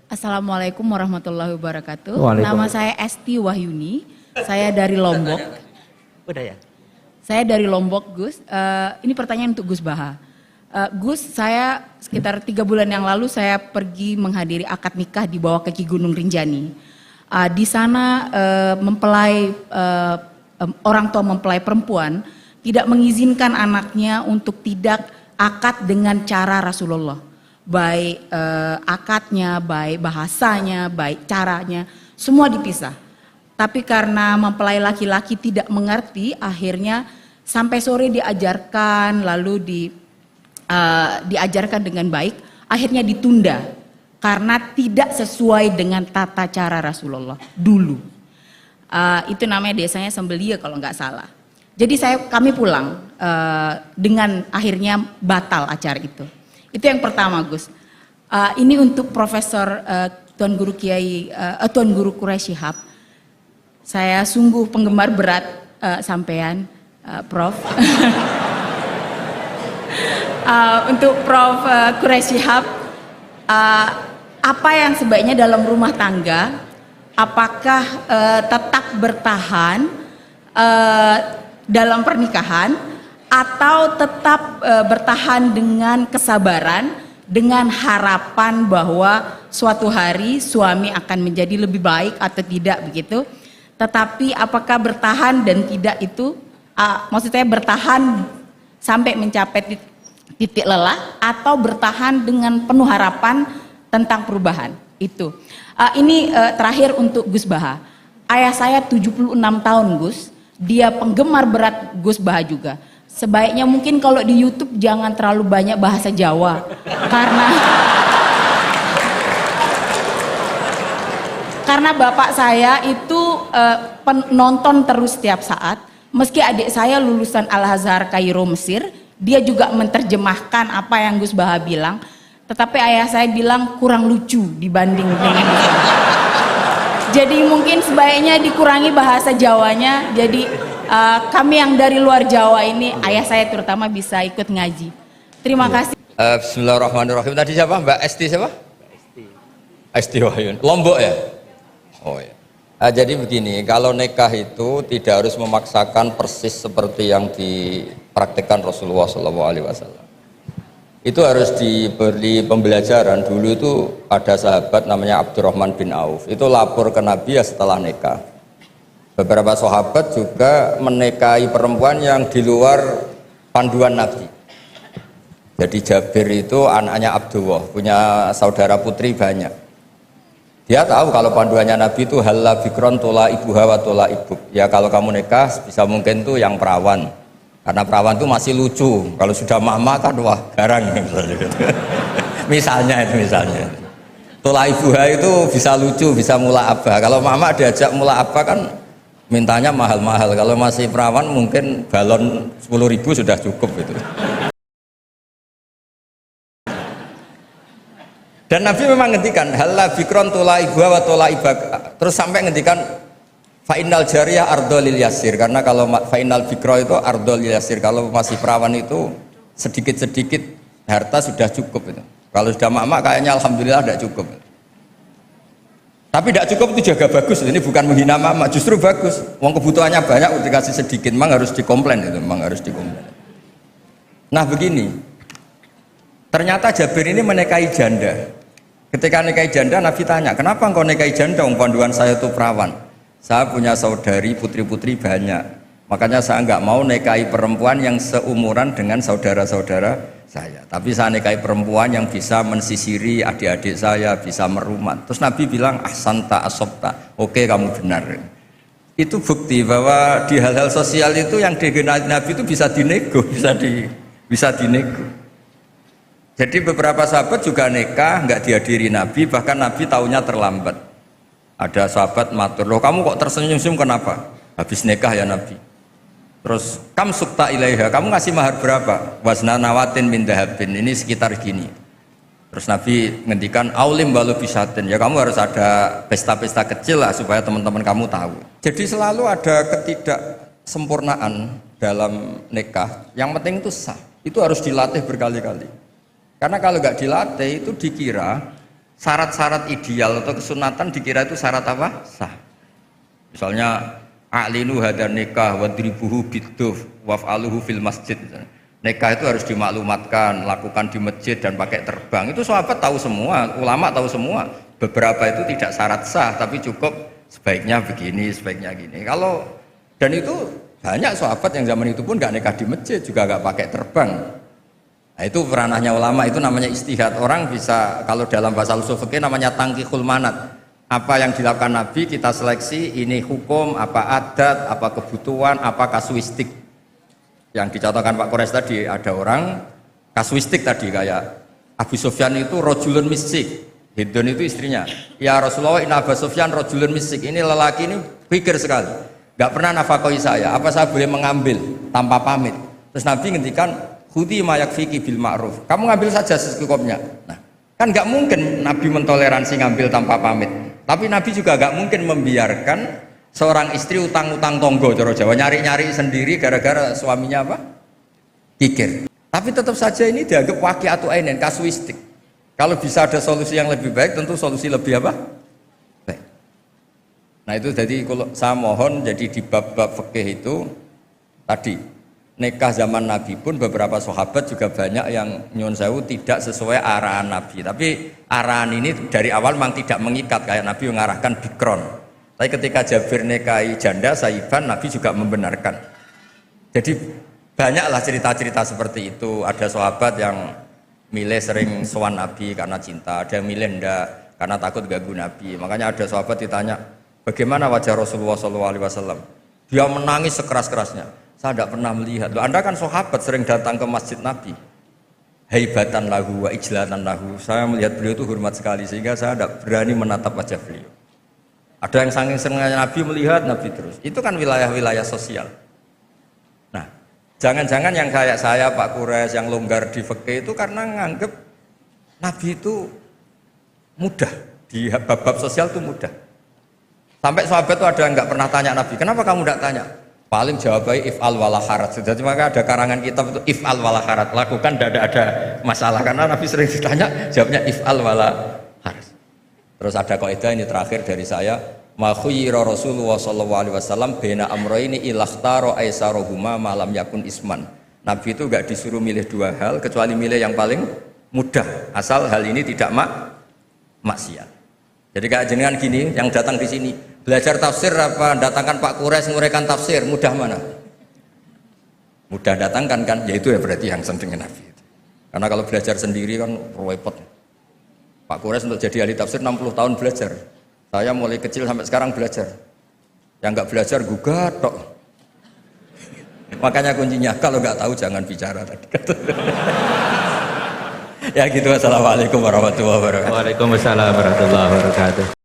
Assalamualaikum warahmatullahi wabarakatuh. Nama Waalaikumsalam. saya Esti Wahyuni. Saya dari Lombok. Udah ya? Saya dari Lombok, Gus. Ini pertanyaan untuk Gus Baha. Gus, saya sekitar 3 bulan yang lalu saya pergi menghadiri akad nikah di bawah kaki Gunung Rinjani. Di sana orang tua mempelai perempuan tidak mengizinkan anaknya untuk tidak akad dengan cara Rasulullah. Baik akadnya, baik bahasanya, baik caranya, semua dipisah. Tapi karena mempelai laki-laki tidak mengerti, akhirnya sampai sore diajarkan, lalu diajarkan dengan baik, akhirnya ditunda karena tidak sesuai dengan tata cara Rasulullah dulu. Itu namanya desanya Sembelia kalau nggak salah. Jadi kami pulang dengan akhirnya batal acara itu. Itu yang pertama, Gus. Ini untuk Profesor Tuan Guru Tuan Guru Quraisy Shihab. Saya sungguh penggemar berat sampean, Prof. Untuk Prof Quraisy Shihab, apa yang sebaiknya dalam rumah tangga? Apakah tetap bertahan dalam pernikahan atau tetap bertahan dengan kesabaran, dengan harapan bahwa suatu hari suami akan menjadi lebih baik atau tidak begitu? Tetapi apakah bertahan dan tidak itu, maksud saya bertahan sampai mencapai titik lelah atau bertahan dengan penuh harapan tentang perubahan itu. Ini terakhir untuk Gus Baha. Ayah saya 76 tahun, Gus. Dia penggemar berat Gus Baha juga. Sebaiknya mungkin kalau di YouTube jangan terlalu banyak bahasa Jawa karena bapak saya itu penonton terus setiap saat. Meski adik saya lulusan Al-Azhar Kairo Mesir, dia juga menerjemahkan apa yang Gus Baha bilang. Tetapi ayah saya bilang kurang lucu dibanding dengan Gus Baha. Jadi mungkin sebaiknya dikurangi bahasa Jawanya. Jadi kami yang dari luar Jawa ini, ayah saya terutama bisa ikut ngaji. Terima kasih. Bismillahirrahmanirrahim. Tadi siapa? Mbak Esti siapa? Esti Wahyun. Lombok ya? Oh ya. Jadi begini, kalau nikah itu tidak harus memaksakan persis seperti yang dipraktikkan Rasulullah SAW. Itu harus diberi pembelajaran. Dulu itu ada sahabat namanya Abdurrahman bin Auf. Itu lapor ke Nabi ya setelah nikah. Beberapa sahabat juga menikahi perempuan yang di luar panduan Nabi. Jadi Jabir itu anaknya Abdullah, punya saudara putri banyak. Dia tahu kalau panduannya Nabi itu halla bikron tola ibuha wa tola ibuk. Ya kalau kamu nikah bisa mungkin tuh yang perawan. Karena perawan itu masih lucu. Kalau sudah mama kan wah garang misalnya. misalnya. Tola ibuha itu bisa lucu, bisa mula abah. Kalau mama diajak mula abah kan mintanya mahal-mahal. Kalau masih perawan mungkin balon 10.000 sudah cukup itu. Dan Nabi memang ngendikan halla bikron tola ibuha wa tola ibak. Terus sampai ngendikan fa'innal jariyah ardolil yasir, karena kalau fa'innal bikro itu ardolil yasir, kalau masih perawan itu sedikit-sedikit harta sudah cukup itu. Kalau sudah mak-mak kayaknya alhamdulillah tidak cukup. Tapi tidak cukup itu juga bagus, ini bukan menghina mak-mak, justru bagus. Uang kebutuhannya banyak, dikasih sedikit, memang harus dikomplain itu, memang harus dikomplain. Nah begini, ternyata Jabir ini menikahi janda. Ketika nikahi janda, Nabi tanya, kenapa engkau nikahi janda? Panduan saya itu perawan. Saya punya saudari putri-putri banyak, makanya saya nggak mau nikahi perempuan yang seumuran dengan saudara-saudara saya, tapi saya nikahi perempuan yang bisa mensisiri adik-adik saya, bisa merumat. Terus Nabi bilang ahsanta asobta, oke kamu benar. Itu bukti bahwa di hal-hal sosial itu yang dikenal Nabi itu bisa dinego, bisa dinego. Jadi beberapa sahabat juga nikah nggak dihadiri Nabi, bahkan Nabi taunya terlambat. Ada sahabat matur, loh kamu kok tersenyum-senyum kenapa? Habis nikah ya Nabi. Terus kam sukta ilaiha, kamu ngasih mahar berapa? Wasna nawatin min dahabin, ini sekitar gini. Terus Nabi ngendikan aulim walau bisatin, ya kamu harus ada pesta-pesta kecil lah supaya teman-teman kamu tahu. Jadi selalu ada ketidaksempurnaan dalam nikah. Yang penting itu sah, itu harus dilatih berkali-kali. Karena kalau nggak dilatih itu dikira syarat-syarat ideal atau kesunatan dikira itu syarat apa? Sah. Misalnya a'linu hadar nikah wadribuhu biduf waf'aluhu fil masjid. Nikah itu harus dimaklumatkan, lakukan di masjid dan pakai terbang. Itu sahabat tahu semua, ulama tahu semua. Beberapa itu tidak syarat sah, tapi cukup sebaiknya begini, sebaiknya gini. Dan itu banyak sahabat yang zaman itu pun nggak nikah di masjid, juga nggak pakai terbang. Nah, itu ranahnya ulama, itu namanya istihad. Orang bisa, kalau dalam bahasa usul fikih namanya tangkihul manat. Apa yang dilakukan Nabi kita seleksi, ini hukum, apa adat, apa kebutuhan, apa kasuistik. Yang dicontohkan Pak Kores tadi, ada orang kasuistik tadi, kayak Abu Sufyan itu rojulun misik. Hindun itu istrinya. Ya Rasulullah, ini Abu Sufyan rojulun misik. Ini lelaki ini pikir sekali. Gak pernah nafkahi saya. Apa saya boleh mengambil tanpa pamit? Terus Nabi ngendikan, khudi ma yakfiki bil ma'ruf. Kamu ngambil saja secukupnya. Nah, kan gak mungkin Nabi mentoleransi ngambil tanpa pamit. Tapi Nabi juga gak mungkin membiarkan seorang istri utang-utang tonggo, cara Jawa, nyari-nyari sendiri gara-gara suaminya apa? Kikir. Tapi tetap saja ini dianggap waqi'atu ainin, kasuistik. Kalau bisa ada solusi yang lebih baik, tentu solusi lebih apa? Baik. Nah itu jadi kalau saya mohon, jadi di bab-bab fikih itu tadi nikah zaman Nabi pun beberapa sahabat juga banyak yang nyuwun sewu tidak sesuai arahan Nabi. Tapi arahan ini dari awal memang tidak mengikat, kayak Nabi mengarahkan bikron. Tapi ketika Jabir nikahi janda Saiban, Nabi juga membenarkan. Jadi banyaklah cerita-cerita seperti itu. Ada sahabat yang milih sering sowan Nabi karena cinta, ada yang milih enggak karena takut ganggu Nabi. Makanya ada sahabat ditanya, bagaimana wajah Rasulullah SAW? Dia menangis sekeras-kerasnya. Saya tidak pernah melihat. Loh, Anda kan sahabat sering datang ke masjid Nabi. Haibatan lahu wa ijlatan lahu. Saya melihat beliau itu hormat sekali sehingga saya tidak berani menatap wajah beliau. Ada yang saking seringnya Nabi melihat Nabi terus. Itu kan wilayah-wilayah sosial. Nah, jangan-jangan yang kayak saya Pak Kures yang longgar di fikih itu karena nganggep Nabi itu mudah di bab-bab sosial itu mudah. Sampai sahabat itu ada yang nggak pernah tanya Nabi, kenapa kamu nggak tanya? Paling jawabnya if'al wala harat. Jadi maka ada karangan kitab itu if'al wala harat, lakukan tidak ada masalah karena Nabi sering ditanya jawabnya if'al wala harat. Terus ada kaidah ini terakhir dari saya, ma khuyira Rasulullah sallallahu alaihi wasallam baina amrayni ilakhtara aisarohuma malam yakun isman. Nabi itu enggak disuruh milih dua hal kecuali milih yang paling mudah asal hal ini tidak maksiat. Jadi kayak jenengan gini yang datang di sini belajar tafsir apa datangkan Pak Kures nguraikan tafsir, mudah mana? Mudah datangkan kan, yaitu ya berarti yang senengnya Nabi itu. Karena kalau belajar sendiri kan repot. Pak Kures untuk jadi ahli tafsir 60 tahun belajar. Saya mulai kecil sampai sekarang belajar. Yang nggak belajar gugat tok. Makanya kuncinya kalau nggak tahu jangan bicara tadi. Ya gitu. Assalamualaikum warahmatullahi wabarakatuh. Waalaikumsalam warahmatullahi wabarakatuh.